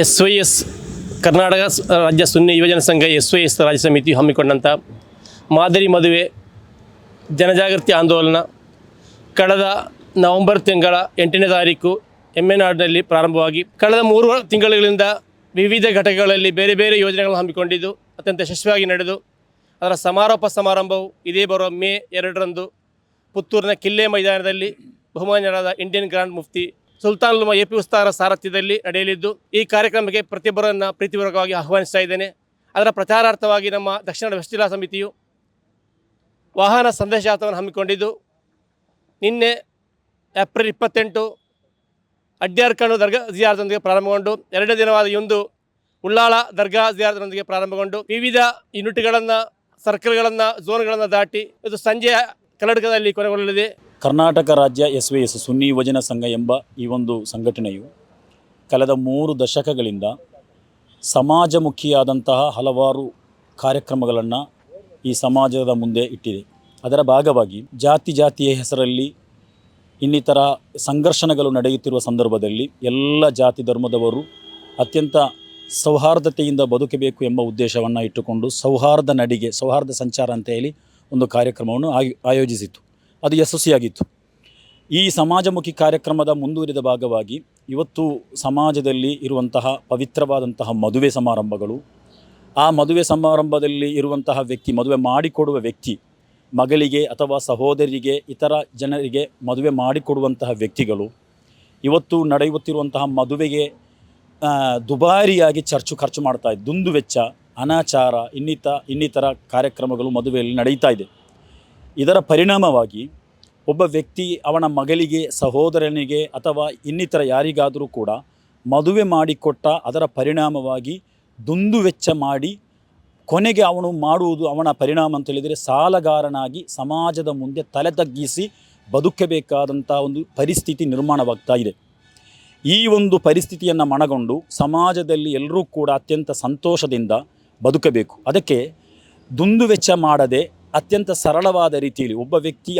SYS Karnataka ರಾಜ್ಯ ಸುನ್ನಿ ಯುವಜನ ಸಂಘ SYS ರಾಜ್ಯ ಸಮಿತಿಯು ಹಮ್ಮಿಕೊಂಡಂಥ ಮಾದರಿ ಮದುವೆ ಜನಜಾಗೃತಿ ಆಂದೋಲನ ಕಳೆದ ನವೆಂಬರ್ ತಿಂಗಳ 8ನೇ ತಾರೀಕು ಎಮ್ಮೆನಾಡಿನಲ್ಲಿ ಪ್ರಾರಂಭವಾಗಿ ಕಳೆದ 3 ತಿಂಗಳುಗಳಿಂದ ವಿವಿಧ ಘಟಕಗಳಲ್ಲಿ ಬೇರೆ ಬೇರೆ ಯೋಜನೆಗಳನ್ನು ಹಮ್ಮಿಕೊಂಡಿದ್ದು ಅತ್ಯಂತ ಯಶಸ್ವಿಯಾಗಿ ನಡೆದು ಅದರ ಸಮಾರೋಪ ಸಮಾರಂಭವು ಇದೇ ಬರುವ ಮೇ 2ರಂದು ಪುತ್ತೂರಿನ ಕಿಲ್ಲೆ ಮೈದಾನದಲ್ಲಿ ಬಹುಮಾನ್ಯರಾದ ಇಂಡಿಯನ್ ಗ್ರ್ಯಾಂಡ್ ಮುಫ್ತಿ ಸುಲ್ತಾನ್ ಉಲಮಾ AP ಉಸ್ತಾದರ ಸಾರಥ್ಯದಲ್ಲಿ ನಡೆಯಲಿದ್ದು ಈ ಕಾರ್ಯಕ್ರಮಕ್ಕೆ ಪ್ರತಿಯೊಬ್ಬರನ್ನು ಪ್ರೀತಿಪೂರ್ವಕವಾಗಿ ಆಹ್ವಾನಿಸ್ತಾ ಇದ್ದೇನೆ. ಅದರ ಪ್ರಚಾರಾರ್ಥವಾಗಿ ನಮ್ಮ ದಕ್ಷಿಣ ವೆಸ್ಟ್ ಜಿಲ್ಲಾ ಸಮಿತಿಯು ವಾಹನ ಸಂದೇಶ ಯಾತ್ರೆಯನ್ನು ಹಮ್ಮಿಕೊಂಡಿದ್ದು ನಿನ್ನೆ ಏಪ್ರಿಲ್ 28 ಅಡ್ಯಾರ್ಕಣ್ಣು ದರ್ಗಾ ಜಿಯಾರದೊಂದಿಗೆ ಪ್ರಾರಂಭಗೊಂಡು 2ನೇ ದಿನವಾದ ಇಂದು ಉಳ್ಳಾಳ ದರ್ಗಾ ಜಿಯಾರದೊಂದಿಗೆ ಪ್ರಾರಂಭಗೊಂಡು ವಿವಿಧ ಯೂನಿಟ್ಗಳನ್ನು ಸರ್ಕಲ್ಗಳನ್ನು ಝೋನ್ಗಳನ್ನು ದಾಟಿ ಇದು ಸಂಜೆಯ ಕನ್ನಡಕದಲ್ಲಿ ಕೊನೆಗೊಳ್ಳಲಿದೆ. ಕರ್ನಾಟಕ ರಾಜ್ಯ SYS ಸುನ್ನಿ ಯುವಜನ ಸಂಘ ಎಂಬ ಈ ಒಂದು ಸಂಘಟನೆಯು ಕಳೆದ 3 ದಶಕಗಳಿಂದ ಸಮಾಜಮುಖಿಯಾದಂತಹ ಹಲವಾರು ಕಾರ್ಯಕ್ರಮಗಳನ್ನು ಈ ಸಮಾಜದ ಮುಂದೆ ಇಟ್ಟಿದೆ. ಅದರ ಭಾಗವಾಗಿ ಜಾತಿಯ ಹೆಸರಲ್ಲಿ ಇನ್ನಿತರ ಸಂಘರ್ಷಣೆಗಳು ನಡೆಯುತ್ತಿರುವ ಸಂದರ್ಭದಲ್ಲಿ ಎಲ್ಲ ಜಾತಿ ಧರ್ಮದವರು ಅತ್ಯಂತ ಸೌಹಾರ್ದತೆಯಿಂದ ಬದುಕಬೇಕು ಎಂಬ ಉದ್ದೇಶವನ್ನು ಇಟ್ಟುಕೊಂಡು ಸೌಹಾರ್ದ ನಡಿಗೆ ಸೌಹಾರ್ದ ಸಂಚಾರ ಅಂತ ಹೇಳಿ ಒಂದು ಕಾರ್ಯಕ್ರಮವನ್ನು ಆಯೋಜಿಸಿತು. ಅದು ಯಶಸ್ವಿಯಾಗಿತ್ತು. ಈ ಸಮಾಜಮುಖಿ ಕಾರ್ಯಕ್ರಮದ ಮುಂದುವರಿದ ಭಾಗವಾಗಿ ಇವತ್ತು ಸಮಾಜದಲ್ಲಿ ಇರುವಂತಹ ಪವಿತ್ರವಾದಂತಹ ಮದುವೆ ಸಮಾರಂಭಗಳು, ಆ ಮದುವೆ ಸಮಾರಂಭದಲ್ಲಿ ಇರುವಂತಹ ವ್ಯಕ್ತಿ, ಮದುವೆ ಮಾಡಿಕೊಡುವ ವ್ಯಕ್ತಿ ಮಗಳಿಗೆ ಅಥವಾ ಸಹೋದರಿಗೆ ಇತರ ಜನರಿಗೆ ಮದುವೆ ಮಾಡಿಕೊಡುವಂತಹ ವ್ಯಕ್ತಿಗಳು ಇವತ್ತು ನಡೆಯುತ್ತಿರುವಂತಹ ಮದುವೆಗೆ ದುಬಾರಿಯಾಗಿ ಖರ್ಚು ಮಾಡ್ತಾ ಇದೆ. ದುಂದು ವೆಚ್ಚ, ಅನಾಚಾರ, ಇನ್ನಿತರ ಕಾರ್ಯಕ್ರಮಗಳು ಮದುವೆಯಲ್ಲಿ ನಡೀತಾ ಇದೆ. ಇದರ ಪರಿಣಾಮವಾಗಿ ಒಬ್ಬ ವ್ಯಕ್ತಿ ಅವನ ಮಗಳಿಗೆ, ಸಹೋದರನಿಗೆ ಅಥವಾ ಇನ್ನಿತರ ಯಾರಿಗಾದರೂ ಕೂಡ ಮದುವೆ ಮಾಡಿಕೊಟ್ಟ ಅದರ ಪರಿಣಾಮವಾಗಿ ದುಂದು ವೆಚ್ಚ ಮಾಡಿ ಕೊನೆಗೆ ಅವನು ಮಾಡುವುದು ಅವನ ಪರಿಣಾಮ ಅಂತ ಹೇಳಿದರೆ ಸಾಲಗಾರನಾಗಿ ಸಮಾಜದ ಮುಂದೆ ತಲೆ ತಗ್ಗಿಸಿ ಬದುಕಬೇಕಾದಂಥ ಒಂದು ಪರಿಸ್ಥಿತಿ ನಿರ್ಮಾಣವಾಗ್ತಾ ಇದೆ. ಈ ಒಂದು ಪರಿಸ್ಥಿತಿಯನ್ನು ಮನಗೊಂಡು ಸಮಾಜದಲ್ಲಿ ಎಲ್ಲರೂ ಕೂಡ ಅತ್ಯಂತ ಸಂತೋಷದಿಂದ ಬದುಕಬೇಕು. ಅದಕ್ಕೆ ದುಂದು ವೆಚ್ಚ ಮಾಡದೆ ಅತ್ಯಂತ ಸರಳವಾದ ರೀತಿಯಲ್ಲಿ ಒಬ್ಬ ವ್ಯಕ್ತಿ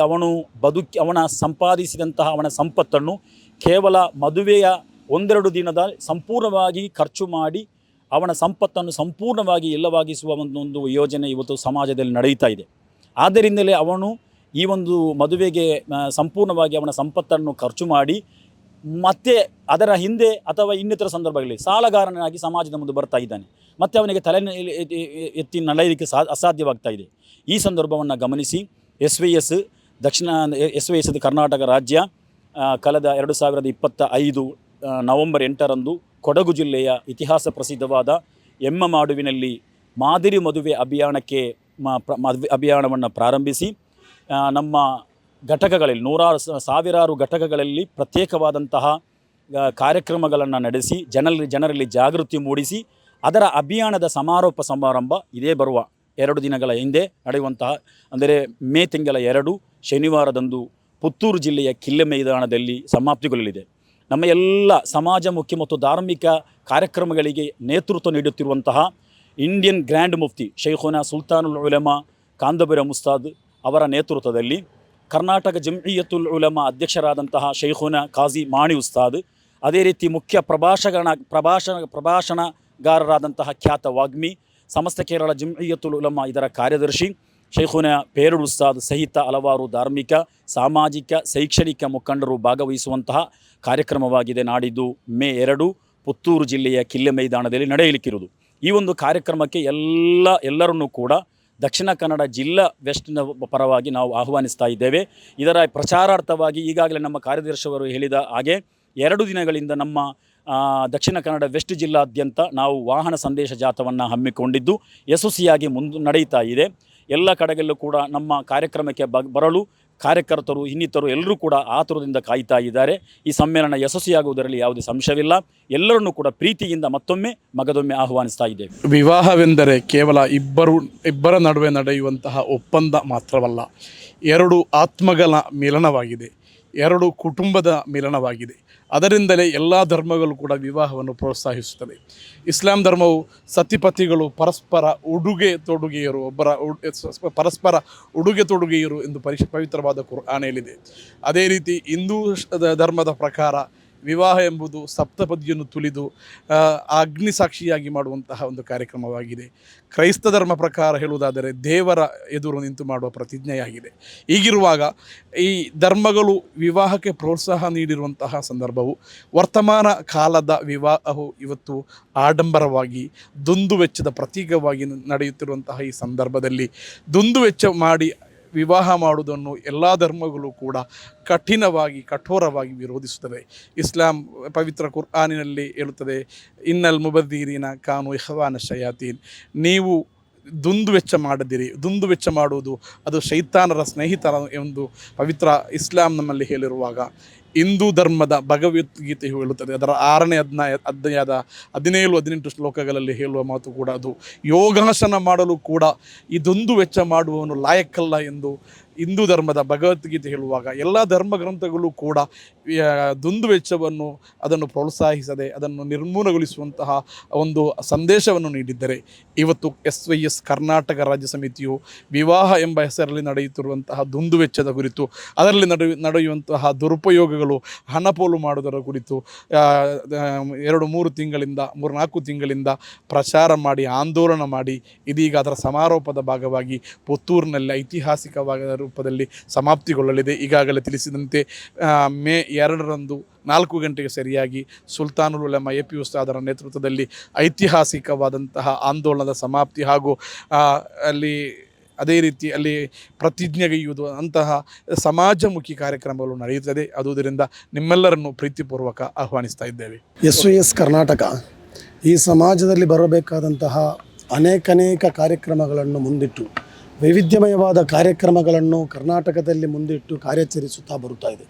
ಅವನ ಸಂಪಾದಿಸಿದಂತಹ ಅವನ ಸಂಪತ್ತನ್ನು ಕೇವಲ ಮದುವೆಯ 1-2 ದಿನದ ಸಂಪೂರ್ಣವಾಗಿ ಖರ್ಚು ಮಾಡಿ ಅವನ ಸಂಪತ್ತನ್ನು ಸಂಪೂರ್ಣವಾಗಿ ಇಲ್ಲವಾಗಿಸುವ ಒಂದು ಯೋಜನೆ ಇವತ್ತು ಸಮಾಜದಲ್ಲಿ ನಡೆಯುತ್ತಾ ಇದೆ. ಆದ್ದರಿಂದಲೇ ಅವನು ಈ ಒಂದು ಮದುವೆಗೆ ಸಂಪೂರ್ಣವಾಗಿ ಅವನ ಸಂಪತ್ತನ್ನು ಖರ್ಚು ಮಾಡಿ ಮತ್ತೆ ಅದರ ಹಿಂದೆ ಅಥವಾ ಇನ್ನಿತರ ಸಂದರ್ಭಗಳಲ್ಲಿ ಸಾಲಗಾರನಾಗಿ ಸಮಾಜದ ಮುಂದೆ ಬರ್ತಾ ಇದ್ದಾನೆ. ಮತ್ತು ಅವನಿಗೆ ತಲೆ ಎತ್ತಿ ನಡೆಯಲಿಕ್ಕೆ ಅಸಾಧ್ಯವಾಗ್ತಾ ಇದೆ. ಈ ಸಂದರ್ಭವನ್ನು ಗಮನಿಸಿ SYS ಕರ್ನಾಟಕ ರಾಜ್ಯ ಕಳೆದ 2025 ನವೆಂಬರ್ 8ರಂದು ಕೊಡಗು ಜಿಲ್ಲೆಯ ಇತಿಹಾಸ ಪ್ರಸಿದ್ಧವಾದ ಎಮ್ಮಮಾಡುವಿನಲ್ಲಿ ಮಾದರಿ ಮದುವೆ ಅಭಿಯಾನವನ್ನು ಪ್ರಾರಂಭಿಸಿ ನಮ್ಮ ಘಟಕಗಳಲ್ಲಿ ಸಾವಿರಾರು ಘಟಕಗಳಲ್ಲಿ ಪ್ರತ್ಯೇಕವಾದಂತಹ ಕಾರ್ಯಕ್ರಮಗಳನ್ನು ನಡೆಸಿ ಜನರಲ್ಲಿ ಜಾಗೃತಿ ಮೂಡಿಸಿ ಅದರ ಅಭಿಯಾನದ ಸಮಾರೋಪ ಸಮಾರಂಭ ಇದೇ ಬರುವ 2 ದಿನಗಳ ಹಿಂದೆ ನಡೆಯುವಂತಹ ಅಂದರೆ ಮೇ ತಿಂಗಳ 2 ಶನಿವಾರದಂದು ಪುತ್ತೂರು ಜಿಲ್ಲೆಯ ಕಿಲ್ಲೆ ಮೈದಾನದಲ್ಲಿ ಸಮಾಪ್ತಿಗೊಳ್ಳಲಿದೆ. ನಮ್ಮ ಎಲ್ಲ ಸಮಾಜಮುಖಿ ಮತ್ತು ಧಾರ್ಮಿಕ ಕಾರ್ಯಕ್ರಮಗಳಿಗೆ ನೇತೃತ್ವ ನೀಡುತ್ತಿರುವಂತಹ ಇಂಡಿಯನ್ ಗ್ರ್ಯಾಂಡ್ ಮುಫ್ತಿ ಶೈಖುನಾ ಸುಲ್ತಾನುಲ್ ಉಲಮಾ ಕಾಂದಬರ ಮುಸ್ತಾದ್ ಅವರ ನೇತೃತ್ವದಲ್ಲಿ ಕರ್ನಾಟಕ ಜಮ್ಇಯತುಲ್ ಉಲಮಾ ಅಧ್ಯಕ್ಷರಾದಂತಹ ಶೈಖುನಾ ಕಾಜಿ ಮಾಣಿ ಉಸ್ತಾದ್, ಅದೇ ರೀತಿ ಮುಖ್ಯ ಪ್ರಭಾಷಣಗಾರರಾದಂತಹ ಖ್ಯಾತ ವಾಗ್ಮಿ ಸಮಸ್ತ ಕೇರಳ ಜಮ್ಇಯತುಲ್ ಉಲಮಾ ಇದರ ಕಾರ್ಯದರ್ಶಿ ಶೈಖುನಾ ಪೇರುಡ್ ಉಸ್ತಾದ್ ಸಹಿತ ಹಲವಾರು ಧಾರ್ಮಿಕ, ಸಾಮಾಜಿಕ, ಶೈಕ್ಷಣಿಕ ಮುಖಂಡರು ಭಾಗವಹಿಸುವಂತಹ ಕಾರ್ಯಕ್ರಮವಾಗಿದೆ. ನಾಡಿದ್ದು ಮೇ 2 ಪುತ್ತೂರು ಜಿಲ್ಲೆಯ ಕಿಲ್ಲೆ ಮೈದಾನದಲ್ಲಿ ನಡೆಯಲಿಕ್ಕಿರುವುದು. ಈ ಒಂದು ಕಾರ್ಯಕ್ರಮಕ್ಕೆ ಎಲ್ಲರನ್ನೂ ಕೂಡ ದಕ್ಷಿಣ ಕನ್ನಡ ಜಿಲ್ಲಾ ವೆಸ್ಟ್ನ ಪರವಾಗಿ ನಾವು ಆಹ್ವಾನಿಸ್ತಾ ಇದ್ದೇವೆ. ಇದರ ಪ್ರಚಾರಾರ್ಥವಾಗಿ ಈಗಾಗಲೇ ನಮ್ಮ ಕಾರ್ಯದರ್ಶಿಯವರು ಹೇಳಿದ ಹಾಗೆ 2 ದಿನಗಳಿಂದ ನಮ್ಮ ದಕ್ಷಿಣ ಕನ್ನಡ ವೆಸ್ಟ್ ಜಿಲ್ಲಾದ್ಯಂತ ನಾವು ವಾಹನ ಸಂದೇಶ ಜಾಥವನ್ನು ಹಮ್ಮಿಕೊಂಡಿದ್ದು ಯಶಸ್ವಿಯಾಗಿ ನಡೆಯುತ್ತಾ ಇದೆ. ಎಲ್ಲ ಕಡೆಗಳಲ್ಲೂ ಕೂಡ ನಮ್ಮ ಕಾರ್ಯಕ್ರಮಕ್ಕೆ ಬರಲು ಕಾರ್ಯಕರ್ತರು ಇನ್ನಿತರು ಎಲ್ಲರೂ ಕೂಡ ಆತುರದಿಂದ ಕಾಯ್ತಾ ಇದ್ದಾರೆ. ಈ ಸಮ್ಮೇಳನ ಯಶಸ್ವಿಯಾಗುವುದರಲ್ಲಿ ಯಾವುದೇ ಸಂಶಯವಿಲ್ಲ. ಎಲ್ಲರನ್ನೂ ಕೂಡ ಪ್ರೀತಿಯಿಂದ ಮಗದೊಮ್ಮೆ ಆಹ್ವಾನಿಸ್ತಾ ಇದ್ದೇವೆ. ವಿವಾಹವೆಂದರೆ ಕೇವಲ ಇಬ್ಬರ ನಡುವೆ ನಡೆಯುವಂತಹ ಒಪ್ಪಂದ ಮಾತ್ರವಲ್ಲ, 2 ಆತ್ಮಗಳ ಮಿಲನವಾಗಿದೆ, 2 ಕುಟುಂಬದ ಮಿಲನವಾಗಿದೆ. ಅದರಿಂದಲೇ ಎಲ್ಲ ಧರ್ಮಗಳು ಕೂಡ ವಿವಾಹವನ್ನು ಪ್ರೋತ್ಸಾಹಿಸುತ್ತವೆ. ಇಸ್ಲಾಂ ಧರ್ಮವು ಸತಿಪತಿಗಳು ಪರಸ್ಪರ ಉಡುಗೆ ತೊಡುಗೆಯರು ಎಂದು ಪವಿತ್ರವಾದ ಕುರ್ಆನ್ ಹೇಳಿದೆ. ಅದೇ ರೀತಿ ಹಿಂದೂ ಧರ್ಮದ ಪ್ರಕಾರ ವಿವಾಹ ಎಂಬುದು ಸಪ್ತಪದಿಯನ್ನು ತುಳಿದು ಅಗ್ನಿ ಸಾಕ್ಷಿಯಾಗಿ ಮಾಡುವಂತಹ ಒಂದು ಕಾರ್ಯಕ್ರಮವಾಗಿದೆ. ಕ್ರೈಸ್ತ ಧರ್ಮ ಪ್ರಕಾರ ಹೇಳುವುದಾದರೆ ದೇವರ ಎದುರು ನಿಂತು ಮಾಡುವ ಪ್ರತಿಜ್ಞೆಯಾಗಿದೆ. ಹೀಗಿರುವಾಗ ಈ ಧರ್ಮಗಳು ವಿವಾಹಕ್ಕೆ ಪ್ರೋತ್ಸಾಹ ನೀಡಿರುವಂತಹ ಸಂದರ್ಭವು ವರ್ತಮಾನ ಕಾಲದ ವಿವಾಹವು ಇವತ್ತು ಆಡಂಬರವಾಗಿ ದುಂದುವೆಚ್ಚದ ಪ್ರತೀಕವಾಗಿ ನಡೆಯುತ್ತಿರುವಂತಹ ಈ ಸಂದರ್ಭದಲ್ಲಿ ದುಂದುವೆಚ್ಚ ಮಾಡಿ ವಿವಾಹ ಮಾಡುವುದನ್ನು ಎಲ್ಲ ಧರ್ಮಗಳು ಕೂಡ ಕಠೋರವಾಗಿ ವಿರೋಧಿಸುತ್ತವೆ. ಇಸ್ಲಾಂ ಪವಿತ್ರ ಕುರ್ಆನಿನಲ್ಲಿ ಹೇಳುತ್ತದೆ, ಇನ್ನಲ್ ಮುಬದ್ದೀರಿನ ಕಾನು ಇಖ್ವಾನ ಶಯಾತೀನ್, ನೀವು ದುಂದುವೆಚ್ಚ ಮಾಡದಿರಿ, ದುಂದುವೆಚ್ಚ ಮಾಡುವುದು ಅದು ಶೈತಾನರ ಸ್ನೇಹಿತರ ಎಂದು ಪವಿತ್ರ ಇಸ್ಲಾಂ ನಮ್ಮಲ್ಲಿ ಹೇಳಿರುವಾಗ, ಹಿಂದೂ ಧರ್ಮದ ಭಗವದ್ಗೀತೆಯು ಹೇಳುತ್ತದೆ, ಅದರ 6ನೇ ಅಧ್ಯಾಯದ 17-18 ಶ್ಲೋಕಗಳಲ್ಲಿ ಹೇಳುವ ಮಾತು ಕೂಡ ಅದು ಯೋಗಾಸನ ಮಾಡಲು ಕೂಡ ಈ ದುಂದುವೆಚ್ಚ ಮಾಡುವವನು ಲಾಯಕ್ಕಲ್ಲ ಎಂದು ಹಿಂದೂ ಧರ್ಮದ ಭಗವದ್ಗೀತೆ ಹೇಳುವಾಗ, ಎಲ್ಲ ಧರ್ಮ ಗ್ರಂಥಗಳು ಕೂಡ ದುಂದುವೆಚ್ಚವನ್ನು ಅದನ್ನು ಪ್ರೋತ್ಸಾಹಿಸದೆ ಅದನ್ನು ನಿರ್ಮೂಲಗೊಳಿಸುವಂತಹ ಒಂದು ಸಂದೇಶವನ್ನು ನೀಡಿದ್ದರೆ, ಇವತ್ತು SYS ಕರ್ನಾಟಕ ರಾಜ್ಯ ಸಮಿತಿಯು ವಿವಾಹ ಎಂಬ ಹೆಸರಲ್ಲಿ ನಡೆಯುತ್ತಿರುವಂತಹ ದುಂದುವೆಚ್ಚದ ಕುರಿತು, ಅದರಲ್ಲಿ ನಡೆಯುವಂತಹ ದುರುಪಯೋಗಗಳು, ಹಣಪೋಲು ಮಾಡುವುದರ ಕುರಿತು 2-3 ತಿಂಗಳಿಂದ 3-4 ತಿಂಗಳಿಂದ ಪ್ರಚಾರ ಮಾಡಿ ಆಂದೋಲನ ಮಾಡಿ ಇದೀಗ ಅದರ ಸಮಾರೋಪದ ಭಾಗವಾಗಿ ಪುತ್ತೂರಿನಲ್ಲಿ ಐತಿಹಾಸಿಕವಾದ ರೂಪದಲ್ಲಿ ಸಮಾಪ್ತಿಗೊಳ್ಳಲಿದೆ. ಈಗಾಗಲೇ ತಿಳಿಸಿದಂತೆ ಮೇ 2ರಂದು 4 ಗಂಟೆಗೆ ಸರಿಯಾಗಿ ಸುಲ್ತಾನುಲ್ ಉಲಮಾ AP ಉಸ್ತಾದರ ನೇತೃತ್ವದಲ್ಲಿ ಐತಿಹಾಸಿಕವಾದಂತಹ ಆಂದೋಲನದ ಸಮಾಪ್ತಿ ಹಾಗೂ ಅಲ್ಲಿ ಅದೇ ರೀತಿ ಅಲ್ಲಿ ಪ್ರತಿಜ್ಞೆಗೈಯುವುದು ಅಂತಹ ಸಮಾಜಮುಖಿ ಕಾರ್ಯಕ್ರಮಗಳು ನಡೆಯುತ್ತದೆ. ಆದುದರಿಂದ ನಿಮ್ಮೆಲ್ಲರನ್ನು ಪ್ರೀತಿಪೂರ್ವಕ ಆಹ್ವಾನಿಸ್ತಾ ಇದ್ದೇವೆ. SYS ಕರ್ನಾಟಕ ಈ ಸಮಾಜದಲ್ಲಿ ಬರಬೇಕಾದಂತಹ ಅನೇಕ ಕಾರ್ಯಕ್ರಮಗಳನ್ನು ಮುಂದಿಟ್ಟು, ವೈವಿಧ್ಯಮಯವಾದ ಕಾರ್ಯಕ್ರಮಗಳನ್ನು ಕರ್ನಾಟಕದಲ್ಲಿ ಮುಂದಿಟ್ಟು ಕಾರ್ಯಾಚರಿಸುತ್ತಾ ಬರುತ್ತಾ ಇದೆ.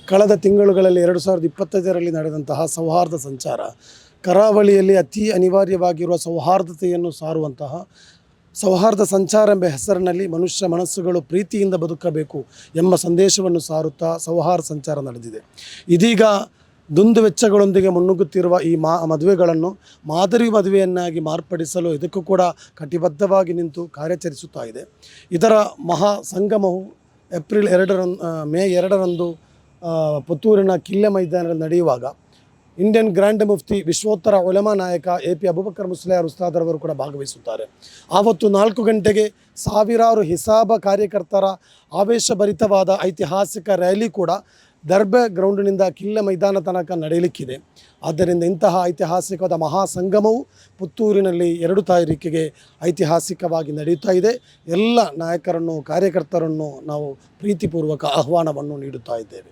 ಕಳೆದ ತಿಂಗಳುಗಳಲ್ಲಿ 2025ರಲ್ಲಿ ನಡೆದಂತಹ ಸೌಹಾರ್ದ ಸಂಚಾರ, ಕರಾವಳಿಯಲ್ಲಿ ಅತಿ ಅನಿವಾರ್ಯವಾಗಿರುವ ಸೌಹಾರ್ದತೆಯನ್ನು ಸಾರುವಂತಹ ಸೌಹಾರ್ದ ಸಂಚಾರ ಎಂಬ ಹೆಸರಿನಲ್ಲಿ ಮನುಷ್ಯ ಮನಸ್ಸುಗಳು ಪ್ರೀತಿಯಿಂದ ಬದುಕಬೇಕು ಎಂಬ ಸಂದೇಶವನ್ನು ಸಾರುತ್ತಾ ಸೌಹಾರ್ದ ಸಂಚಾರ ನಡೆದಿದೆ. ಇದೀಗ ದುಂದುವೆಚ್ಚಗಳೊಂದಿಗೆ ಮುನ್ನುಗ್ಗುತ್ತಿರುವ ಈ ಮದುವೆಗಳನ್ನು ಮಾದರಿ ಮದುವೆಯನ್ನಾಗಿ ಮಾರ್ಪಡಿಸಲು ಇದಕ್ಕೂ ಕೂಡ ಕಟಿಬದ್ಧವಾಗಿ ನಿಂತು ಕಾರ್ಯಾಚರಿಸುತ್ತಾ ಇದೆ. ಇದರ ಮಹಾ ಸಂಗಮವು ಮೇ 2ರಂದು ಪುತ್ತೂರಿನ ಕಿಲ್ಲೆ ಮೈದಾನದಲ್ಲಿ ನಡೆಯುವಾಗ ಇಂಡಿಯನ್ ಗ್ರ್ಯಾಂಡ್ ಮುಫ್ತಿ ವಿಶ್ವೋತ್ತರ ಉಲಮಾ ನಾಯಕ AP ಅಬೂಬಕರ್ ಮುಸ್ಲಿಯಾರ್ ಉಸ್ತಾದರವರು ಕೂಡ ಭಾಗವಹಿಸುತ್ತಾರೆ. ಆವತ್ತು 4 ಗಂಟೆಗೆ ಸಾವಿರಾರು ಹಿಸಾಬ ಕಾರ್ಯಕರ್ತರ ಆವೇಶಭರಿತವಾದ ಐತಿಹಾಸಿಕ ರ್ಯಾಲಿ ಕೂಡ ದರ್ಬೆ ಗ್ರೌಂಡಿನಿಂದ ಕಿಲ್ಲೆ ಮೈದಾನ ತನಕ ನಡೆಯಲಿಕ್ಕಿದೆ. ಆದ್ದರಿಂದ ಇಂತಹ ಐತಿಹಾಸಿಕವಾದ ಮಹಾಸಂಗಮವು ಪುತ್ತೂರಿನಲ್ಲಿ 2 ತಾರೀಕಿಗೆ ಐತಿಹಾಸಿಕವಾಗಿ ನಡೆಯುತ್ತಾ ಇದೆ. ಎಲ್ಲ ನಾಯಕರನ್ನು, ಕಾರ್ಯಕರ್ತರನ್ನು ನಾವು ಪ್ರೀತಿಪೂರ್ವಕ ಆಹ್ವಾನವನ್ನು ನೀಡುತ್ತಾ ಇದ್ದೇವೆ.